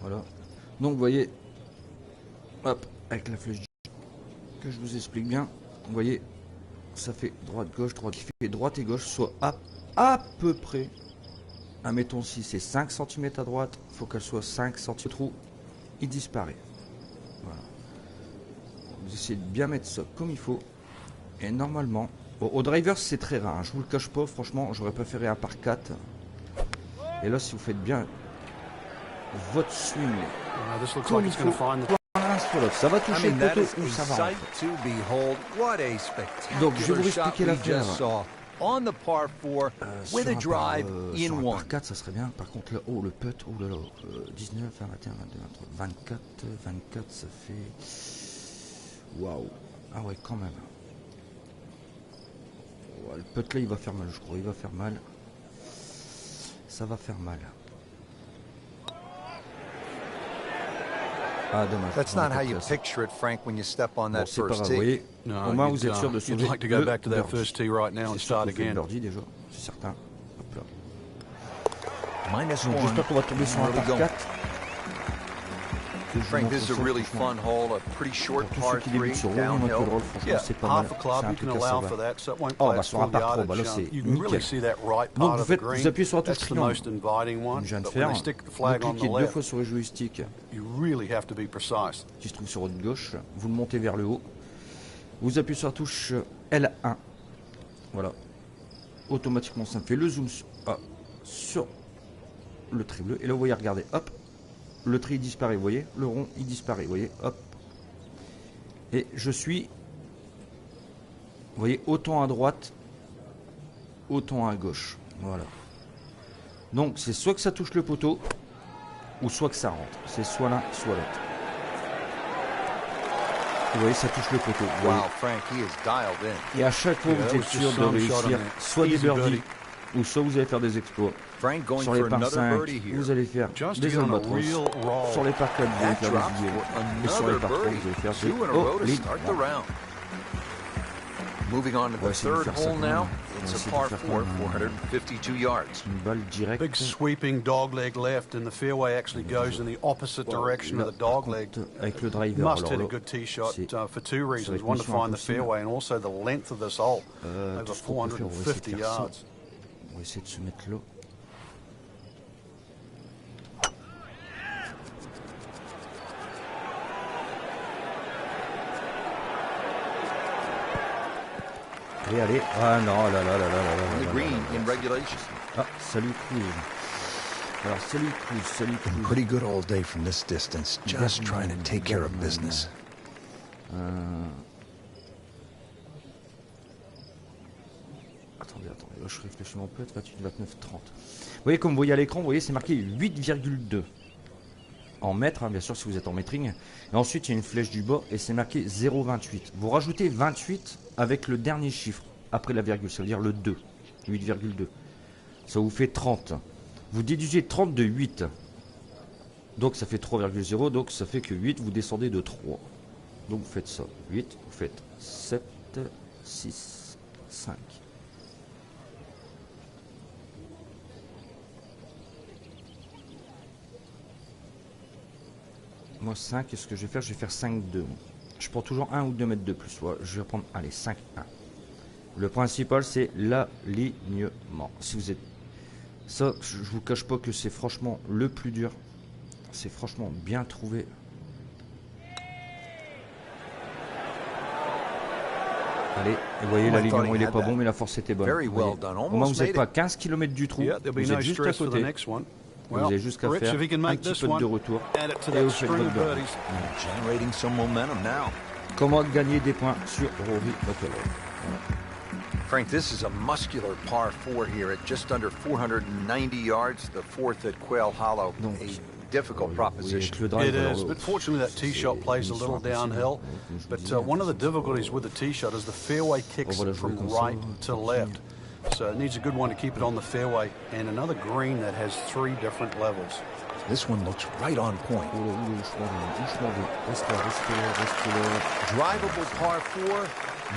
Voilà. Donc vous voyez, hop, avec la flèche que je vous explique bien, vous voyez, ça fait droite-gauche, droite, qui fait droite et gauche, soit à peu près, admettons si c'est 5 cm à droite, il faut qu'elle soit 5 cm, trou, il disparaît. Voilà. Vous essayez de bien mettre ça comme il faut, et normalement, bon, au driver c'est très rare, hein, je vous le cache pas, franchement, j'aurais préféré un par 4, et là si vous faites bien votre swing, comme il faut, ça va toucher le poteau ou ça va rentrer. Donc je vais vous expliquer l'affaire. Sur un par 4 ça serait bien. Par contre là, oh le putt, oh là là, 19, 20, 21, 22, 23, 24 ça fait... Waouh. Ah ouais quand même. Ouais, le putt là il va faire mal je crois, il va faire mal. Ça va faire mal. Ah, dommage. That's not how you picture it, Frank, when you step on that first tee. No, au moins vous êtes sûr de sauver like to go back to that first tee right now and start again. Birdie déjà, c'est certain. Hop là. Donc j'espère qu'on va tomber sur un par 4. Frank, this is a really fun hole, a pretty short par 3 downhill. Yeah, half a club, you can allow for that, so it won't play a full yardage. You can really see that right part of the green. Vous appuyez sur la touche That's the most inviting one. Je viens de But faire. when they stick the flag on the Vous cliquez 2 fois left, sur le joystick. you really have to be precise. Qui se trouve sur votre gauche. Vous le montez vers le haut. Vous appuyez sur la touche L1. Voilà. Automatiquement, ça me fait le zoom sur le trait bleu. Et là, vous voyez, regardez, hop. Le trait il disparaît, vous voyez, le rond il disparaît, vous voyez, hop. Et je suis, vous voyez, autant à droite, autant à gauche. Voilà. Donc c'est soit que ça touche le poteau, ou soit que ça rentre. C'est soit l'un, soit l'autre. Vous voyez, ça touche le poteau. Et à chaque fois, vous êtes sûr de réussir soit des birdies, ou soit vous allez faire des exploits. Sur les par 5, vous allez faire des albatros. Sur les par 4, vous allez faire des idiots. Et sur les par 3, vous allez faire des all-in-one. Moving on to the third hole now. It's a par 4, 452 yards. Une balle directe. Big sweeping dogleg left, and the fairway actually goes in the opposite direction of the dogleg. Avec le driver, must hit a good tee shot for two reasons. One, to find the fairway, and also the length of this hole, over 450 yards. On va essayer de se mettre là. Allez, allez. Ah non, là. Ah, salut Cruz. Alors, salut Cruz. Pretty good all day from this distance, just trying to take care of business. Attendez, là, je réfléchis un peu, 28, 29, 30. Vous voyez, comme vous voyez à l'écran, vous voyez, c'est marqué 8,2 en mètres, hein, bien sûr, si vous êtes en métring. Et ensuite, il y a une flèche du bas et c'est marqué 0,28. Vous rajoutez 28 avec le dernier chiffre, après la virgule, ça veut dire le 2, 8,2. Ça vous fait 30. Vous déduisez 30 de 8. Donc, ça fait 3,0. Donc, ça fait que 8, vous descendez de 3. Donc, vous faites ça. 8, vous faites 7, 6, 5. Moi 5, qu'est-ce que je vais faire? Je vais faire 5, 2. Je prends toujours 1 ou 2 mètres de plus. Ouais, je vais prendre, allez, 5, 1. Le principal, c'est l'alignement. Si vous êtes... Ça, je vous cache pas que c'est franchement le plus dur. C'est franchement bien trouvé. Allez, et vous voyez, l'alignement, il est pas bon, mais la force était bonne. Au moins, vous n'êtes pas à 15 km du trou. Vous êtes juste à côté. Vous avez jusqu'à faire un petit peu de retour et vous faites votre birdie. Comment gagner des points sur Rory McIlroy. Frank, this is a muscular par 4 here at just under 490 yards, the fourth at Quail Hollow. A difficult proposition. It is, but fortunately that tee shot plays a little downhill. But one of the difficulties with the tee shot is the fairway kicks from right to left. So it needs a good one to keep it on the fairway, and another green that has 3 different levels. This one looks right on point. Drivable par 4,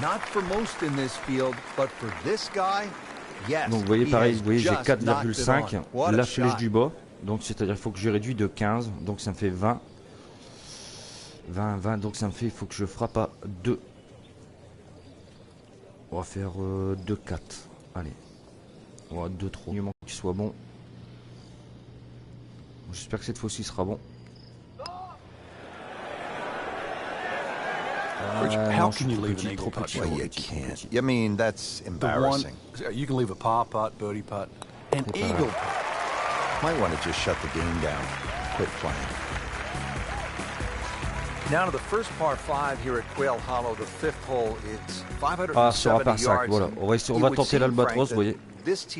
not for most in this field, but for this guy, yes. Donc vous voyez pareil, vous voyez j'ai 4,5, la flèche du bas, Donc c'est-à-dire qu'il faut que je réduis de 15. Donc ça me fait 20. 20, 20. Donc ça me fait, il faut que je frappe à 2. On va faire 2, 4. Allez. On va 2, 3. Il manque qu'il soit bon. J'espère que cette fois-ci sera bon. How can you leave an eagle putt? Well, you can't. I mean, that's embarrassing. You can leave a par putt, birdie putt, an eagle putt. Might want to just shut the game down. Quit playing. Now to the first par 5 here at Quail Hollow, the fifth hole. It's 570 yards. Voilà. On va tenter l'albatros, vous voyez.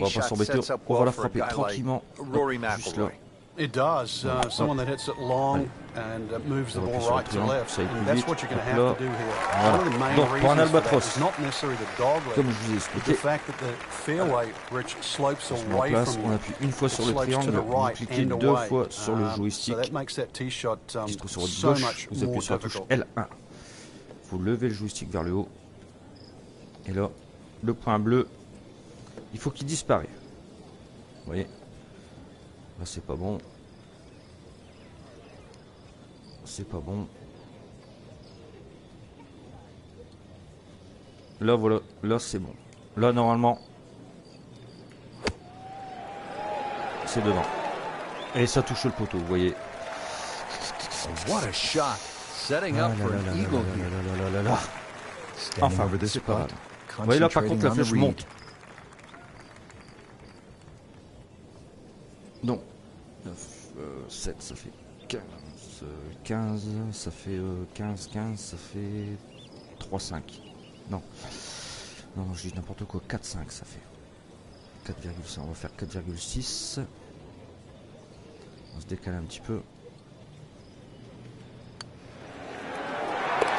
On va pas s'embêter. On va la frapper tranquillement. Rory Juste là. It does. Someone that hits it long and moves the ball right to left. And that's what you're going to have to do here. One of the main reasons for that is not necessarily the dog leg, but the fact that the fairway, Rich, slopes away from you. On appuie une fois sur le Slopes to triangle, the vous right cliquez and deux away. fois sur le joystick. So that makes that tee shot Sur votre so gauche, much vous appuyez more sur la touche difficult. L1. Vous levez le joystick vers le haut. Et là, le point bleu, il faut qu'il disparaisse. Vous voyez? Là, c'est pas bon. C'est pas bon. Là, voilà. Là, c'est bon. Là, normalement, c'est dedans. Et ça touche le poteau, vous voyez. What a shot. Setting up for an eagle here. Enfin, c'est pas grave. Vous voyez là, par contre, la flèche monte. Donc, 9, 7, ça fait 15. 15, ça fait 15, 15, ça fait 3, 5. Non, non, je dis n'importe quoi. 4, 5, ça fait 4,5. On va faire 4,6. On se décale un petit peu.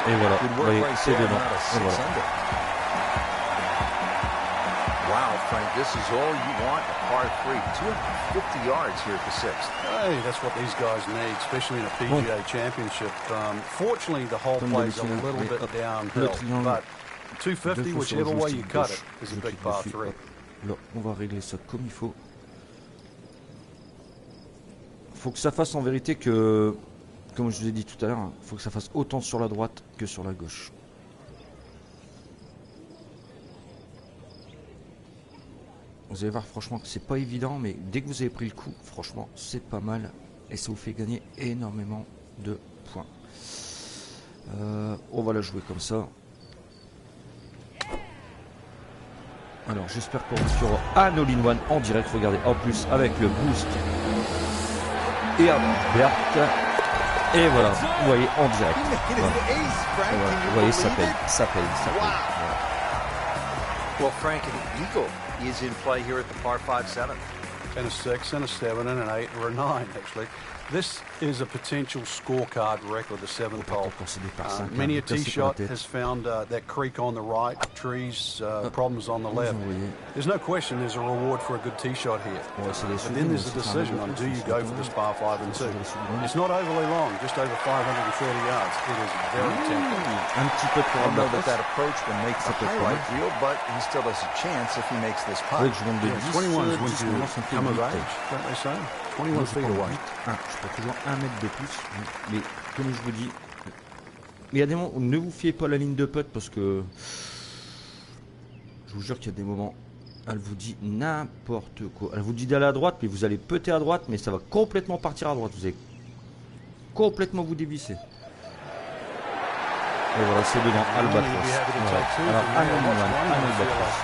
Et voilà, vous voyez, c'est dedans. Et voilà. Wow, Frank, this is all you want, a par 3. 250 yards here at the sixth. Hey, that's what these guys need, especially in a PGA championship. Fortunately, the hole plays a little bit downhill, but 250, whichever way you cut it, is a big par 3. Là, on va régler ça comme il faut. Faut que ça fasse en vérité que, comme je vous ai dit tout à l'heure, faut que ça fasse autant sur la droite que sur la gauche. Vous allez voir franchement que c'est pas évident, mais dès que vous avez pris le coup, franchement c'est pas mal et ça vous fait gagner énormément de points. On va la jouer comme ça. Alors j'espère qu'on vous fera un all-in-one en direct. Regardez, en plus avec le boost et un verte. Et voilà, vous voyez en direct. Voilà. Vous voyez, ça paye, ça paye, ça paye. Voilà. Well, Frank, an eagle is in play here at the par 5-7. And a 6, and a 7, and an 8, or a 9, actually. This is a potential scorecard record, the 7th hole. Many a tee shot has found that creek on the right, trees, problems on the left. There's no question there's a reward for a good tee shot here. But then there's a decision on do you go for this par 5 and 2. It's not overly long, just over 530 yards. It is very tempting. Un petit peu I don't know that that approach will make the highlight reel, but he still has a chance if he makes this putt. 21 is when you come of age, don't they say? 21 feet away. Je prends toujours 1 mètre de plus. Mais comme je vous dis, il y a des moments où ne vous fiez pas à la ligne de putt parce que je vous jure qu'il y a des moments, elle vous dit n'importe quoi. Elle vous dit d'aller à droite, mais vous allez putter à droite, mais ça va complètement partir à droite. Vous allez complètement vous dévisser. Et voilà, c'est dedans, albatros. Voilà. Alors, un albatros.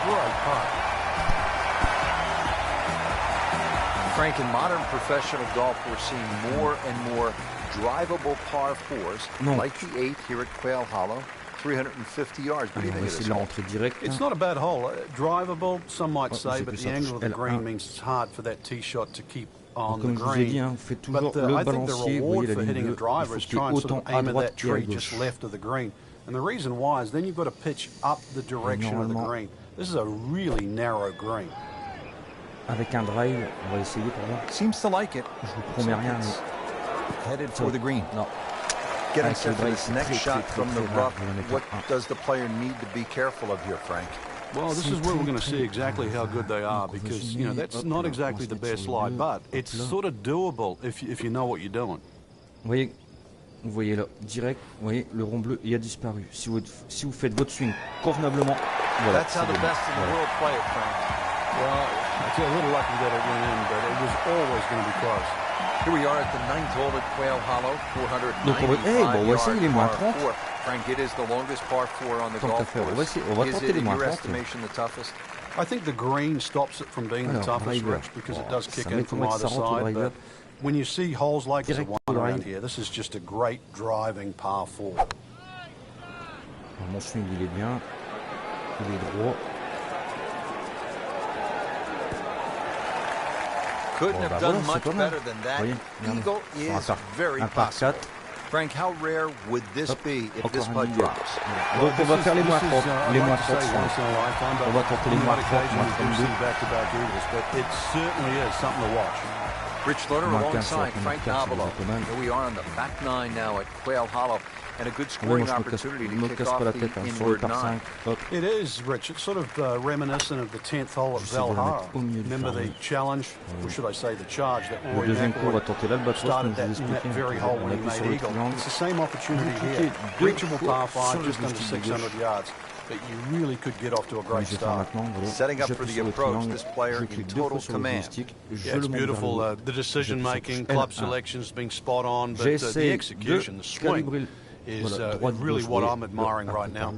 Frank, in modern professional golf, we're seeing more and more drivable par 4s, like the 8 here at Quail Hollow, 350 yards. What do you think of this hole? It's not a bad hole. Drivable, some might say, but the angle of the green means it's hard for that tee shot to keep on the green. But I think the reward for hitting a driver is trying to sort of aim at that tree just left of the green. And the reason why is then you've got to pitch up the direction of the green. This is a really narrow green. Avec un drive, on va essayer pour voir. Seems to like it. Je vous promets rien, mais headed for the green. Non. Getting set for this next shot from the rough. What does the player need to be careful of here, Frank? Well, this is where we're going to see exactly how good they are because, you know, that's not exactly the best lie, but it's sort of doable if you know what you're doing. Vous voyez là, direct, vous voyez, le rond bleu, il a disparu. Si vous faites votre swing convenablement, voilà. That's how the best in the world play it, Frank. Well, I feel a little lucky that it went in, but it was always going to be close. Here we are at the 9th hole at Quail Hollow, 495 yards par 4. Frank, it is the longest par 4 on the golf course. Is it, in your estimation, the toughest? I think the green stops it from being the toughest, Rich, because it does kick in from either side. But when you see holes like the one around here, this is just a great driving par 4. Mon swing, il est bien. Il est droit. Couldn't have done much better than that. Eagle is very possible. Frank, how rare would this be if this putt drops? Donc on va faire les moins 30. Les moins 30 on va tenter les moins 30, moins 32. It certainly is something to watch. Rich Lerner alongside Frank Navalo. Here we are on the back 9 now at Quail Hollow. And a good scoring opportunity to kick off the inward 9. It is, Rich. It's sort of reminiscent of the 10th hole at Valhalla. Remember the challenge, or should I say the charge, that Rory McIlroy started that in that very hole when he made eagle. It's the same opportunity here. Reachable par 5, just under 600 yards. But you really could get off to a great start. Setting up for the approach, this player in total command. Yeah, it's beautiful. The decision-making, club selections being spot on, but the execution, the swing, is really what I'm admiring right now.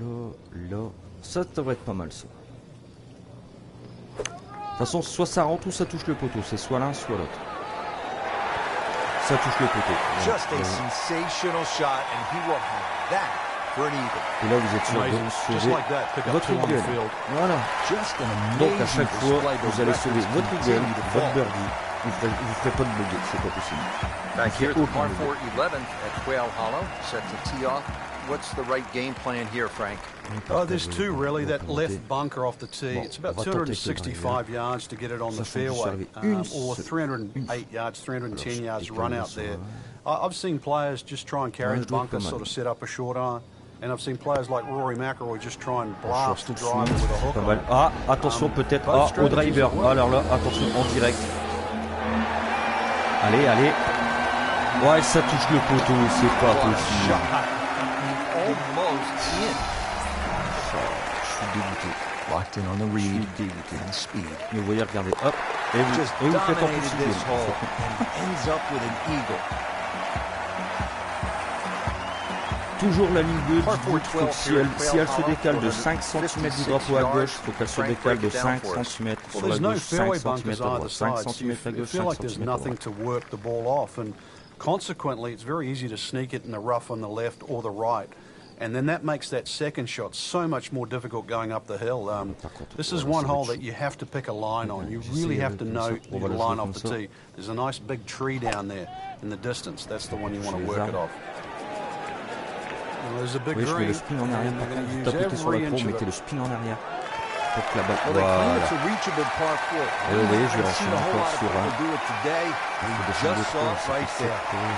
Là, ça devrait être pas mal ça. De toute façon, soit ça rentre ou ça touche le poteau. C'est soit l'un, soit l'autre. Ça touche le poteau. Just a sensational shot, and he will have that for an eagle. Et là, vous êtes sûr de sauver votre eagle. Voilà. Donc à chaque fois, vous allez sauver votre eagle, votre birdie. Vous ne ferez pas de bogey, c'est pas possible. Back here at the par 4 11th at Quail Hollow, set to tee off. What's the right game plan here, Frank? There's two really. That left bunker off the tee. It's about 265 yards to get it on the fairway, or 308 yards, 310 yards run out there. I've seen players just try and carry the bunker, sort of set up a short iron. And I've seen players like Rory McIlroy just try and blast the driver with a hook on. Ah, attention peut-être au driver. Alors là, attention en direct. Allez, allez. Ouais, ça touche le poteau, c'est pas possible. Je suis dégoûté. Locked in on the read, dégoûté on speed. Mais vous voyez, regardez, hop. Et vous faites en plus ends up with an eagle. Toujours la ligne bleue, si elle se décale de 5 cm du drapeau à gauche, il faut qu'elle se décale de 5 cm sur la gauche, 5 cm à droite, 5 cm à gauche, 5 cm à droite. Consequently, it's very easy to sneak it in the rough on the left or the right. And then that makes that second shot so much more difficult going up the hill. This is one hole that you have to pick a line on. You really have to know your line off the tee. There's a nice big tree down there in the distance. That's the one you want to work it off. Well, there's a big green. Le spin en arrière, par contre, vous tapez sur la pro, mettez le spin en arrière. Pour que la balle... Voilà. Et vous voyez, je vais enchaîner encore sur un.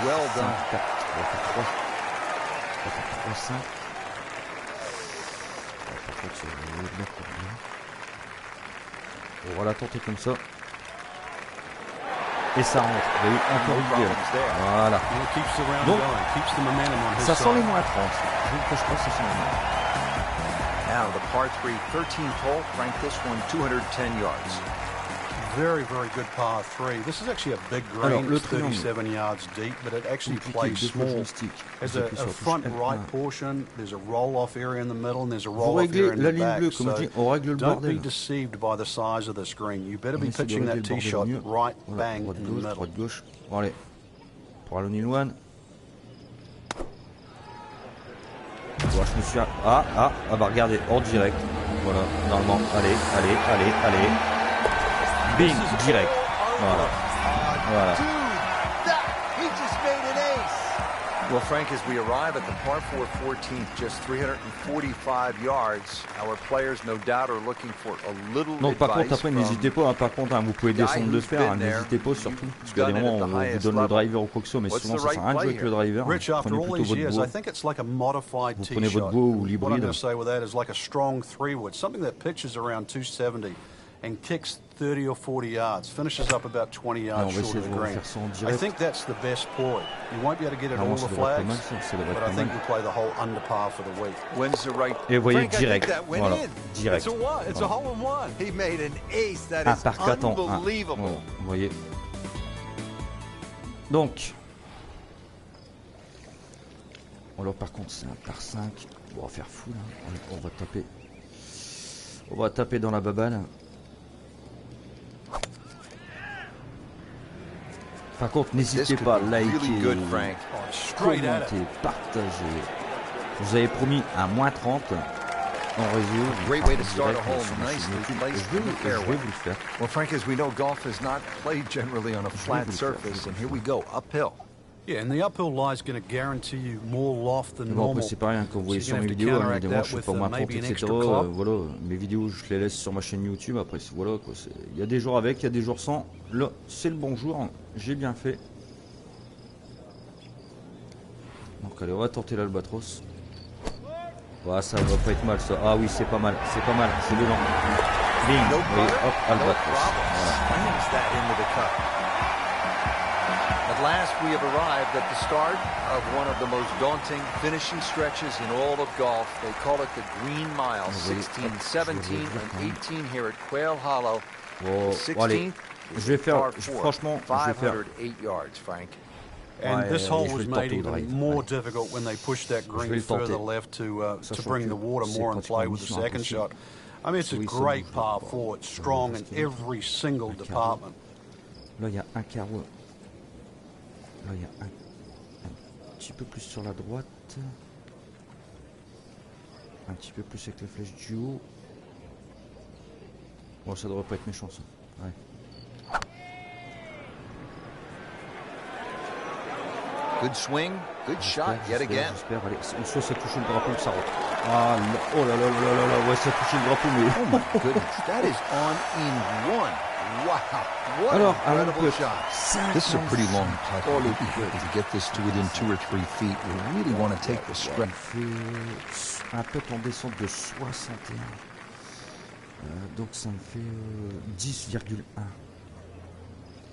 Well done. 3-5. On va la tenter comme ça. Et ça rentre. Il y a eu encore une gueule. Voilà. Donc, ça sent les moins 30. Je ne cache pas, ça sent les moins 30. Now the par 3 13th hole, Frank, this one 210 yards. Very, very good par 3. This is actually a big green, it's 37 yards deep, but it actually plays small. There's a front right portion, there's a roll-off area in the middle, and there's a roll-off area in the back. So don't be deceived by the size of this green. You better be pitching that tee shot right bang in the middle. Droite gauche. Bon, allez. Pour aller au one. Bon, je me suis... Ah bah regardez, en direct. Voilà, normalement. Allez. Bing, direct. Voilà. Well, Frank, as we arrive at the par 4 14th, just 345 yards, our players no doubt are looking for a little Donc par contre advice après n'hésitez pas, hein, par contre hein, vous pouvez descendre de fer, hein, n'hésitez pas surtout, parce qu'il y a des moments où on vous donne le driver ou quoi que ce soit, mais souvent ça sert à rien de jouer avec le driver, hein. Rich, after Prenez all plutôt these votre years, bois, I think it's like a modified vous tee prenez votre shot. bois ou What I'm l'hybride. going to say with that is like a strong 3-wood, something that pitches around 270 and kicks 30 or 40 yards, finishes up about 20 yards short of the green. I think that's the best ploy. You won't be able to get it all the flags, but I think you play the hole under par for the week. When's the right? Et vous voyez Frank, direct, voilà, direct. It's a one. It's a hole in one. He made an ace. That Un is par 4 ans. unbelievable. Voilà, vous voyez. Donc. Alors par contre c'est un par 5. On va faire fou là. On va taper. On va taper dans la baballe. Par contre, n'hésitez pas à liker, commenter, partager. Vous avez promis un moins 30 en réseau. Je vais vous le faire. Well, Frank, as we know, golf is not played generally on a flat surface, and here we go, uphill. Yeah, and the uphill lie is going to guarantee you more loft than Bon, après normal. c'est pas rien quand vous voyez sur mes vidéos, hein, des fois je fais pas moins 30, etc. Voilà, mes vidéos je les laisse sur ma chaîne YouTube, après voilà quoi. Il y a des jours avec, il y a des jours sans. Là, c'est le bon jour, j'ai bien fait. Donc allez, on va tenter l'albatros. Ouais, ça va pas être mal ça. Ah oui, c'est pas mal, c'est dedans. Bing, oui, hop, albatros. Voilà. At last, we have arrived at the start of one of the most daunting finishing stretches in all of golf. They call it the Green Mile, 16, 17, and 18 here at Quail Hollow. Bon, 16th, je vais faire, franchement, je vais faire. 508 yards, Frank. And this hole was made even more difficult when they pushed that green further left to bring the water more in play with the second shot. I mean, it's a great par 4. It's strong in every single department. Là, il y a un carreau. Là, il y a un petit peu plus sur la droite. Un petit peu plus avec la flèche du haut. Bon, ça devrait pas être méchant, ça. Ouais. Good swing, good shot yet again. J'espère, allez, soit ça touche le drapeau ou ça rentre. Ah, oh là là là là là, ouais, ça touche le drapeau, mais... Oh my goodness, that is on in one. Wow, what alors, an incredible shot. This is a pretty long putt. To get this to within 2 or 3 feet, you really want to take the stretch. Un putt en descente de 61. Donc ça me fait 10,1.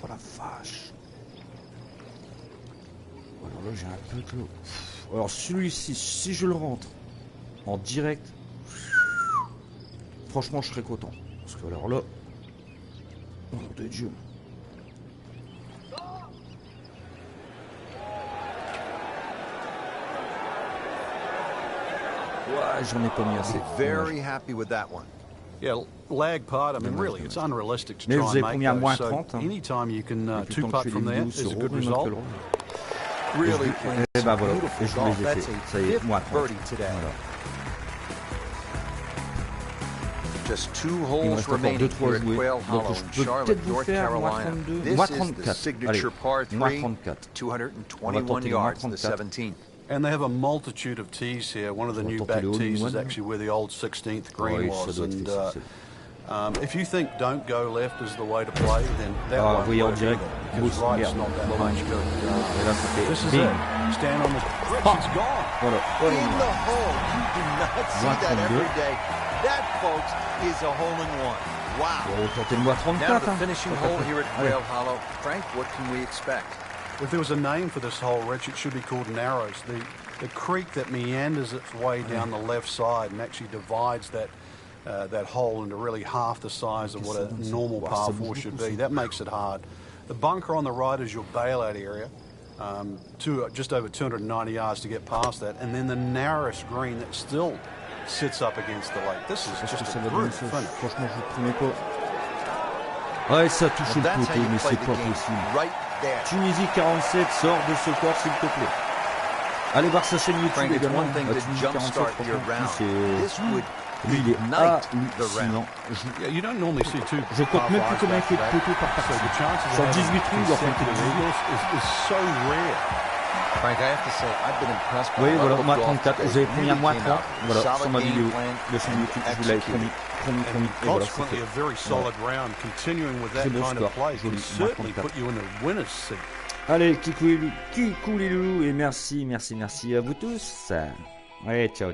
Oh la vache. Alors là j'ai un putt là. Alors celui-ci, si je le rentre en direct, franchement je serais content. Parce que alors là, oh de Dieu. Ouais, j'en ai pas mis assez. Very happy with that one. Yeah, lag putt. I mean, really, it's unrealistic to Mais try vous and avez make promis à moins those. 30. So anytime you can Depuis two le temps que putt je fais from des there vidéos is a sur good Rory, result. McIlroy. Really Et bah voilà, et beautiful je vous golf. les ai That's fait. a Ça y est, fifth moins 30. birdie today. Voilà. Just 2 Il me holes reste encore remaining 2-3 here at jouer. Quail Donc Hollow je in peux Charlotte, peut-être vous North faire moins Carolina. 32, This moins is the 34. Allez, signature par 3, moins 34. 221 yards to the 17. And they have a multitude of tees here. One of the new back tees is actually where the old 16th green was. And if you think don't go left is the way to play, then that won't work either, because right's not that much good. This is it. Stand on the bridge, it's gone. Voilà. In the hole. You do not see that every day. That, folks, is a hole-in-one. Wow. On va tenter le moins 34. Now the finishing hole here at Quail Hollow. Frank, what can we expect? If there was a name for this hole, Rich, it should be called Narrows. The creek that meanders its way down the left side and actually divides that hole into really half the size of what a normal par 4 should be. That makes it hard. The bunker on the right is your bailout area, just over 290 yards to get past that, and then the narrowest green that still sits up against the lake. This is just a brute finish. Franchement, je ne promets pas. Ouais, ça touche le poteau, mais c'est pas possible. Tunisie 47, sort de ce corps s'il te plaît. Allez voir sa chaîne YouTube également. Tunisie 47, franchement, lui il est hallucinant. Je compte même plus combien il fait de poteaux par partie. Sur 18 trous, il en fait 18. Oui, voilà, moi 34, vous avez promis à moi 30, voilà, sur ma vidéo de chaîne YouTube, je vous l'avais promis, et voilà, c'est fait. Très beau score, joli, moi 34. Allez, kikou les loulous, et merci à vous tous. Ouais, ciao.